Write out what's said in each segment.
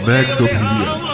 Max Opinions.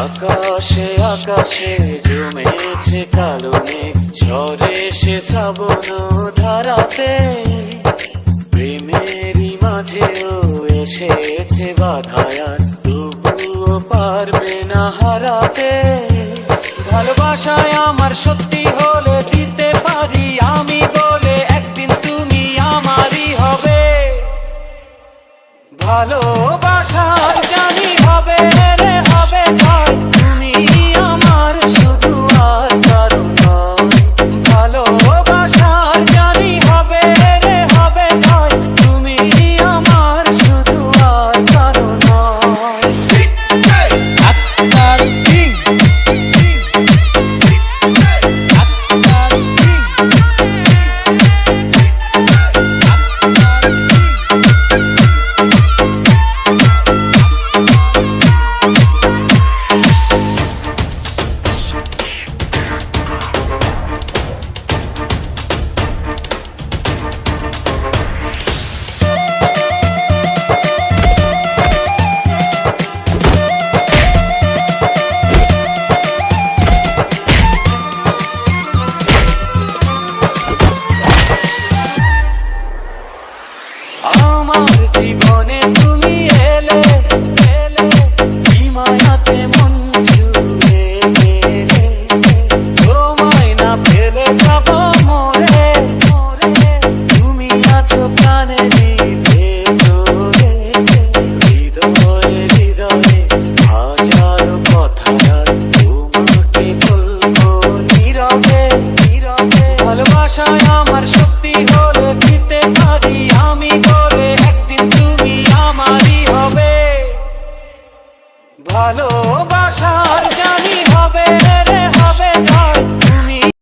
আকাশে আকাশে জমেছে কালো মেঘ, ঝরে সে শ্রাবণ ধারাতে। প্রেমেরই মাঝেও এসেছে বাধায়, আজ তবুও পারবে না হারাতে। ভালোবাসায় আমার সত্যি হলে দিতে পারি আমি বলে, একদিন তুমি আমারই হবে। ভালোবাসার জানি হবে রে হবে জয়, তুমি আমার শুধু আর কারো নয়। ভালোবাসার জানি হবে রে হবে জয়, তুমি আমার শুধু আর কারো নয়। আত্মার কিং আত্মার কিং আমার জীবনে তুমি এলে এলে, কি মায়াতে মন ছুঁয়ে গেলে। তোমায় না পেলে যাব মরে মরে, তুমি আছো প্রাণেরই ভেতরে। হৃদয়ে হৃদয়ে হাজারো কথা আজ তোমাকে বলবো নীরবে নীরবে। ভালোবাসায় আমার শক্তি হলে দিতে পারি আমি বলে, একদিন তুমি আমারই হবে। ভালোবাসার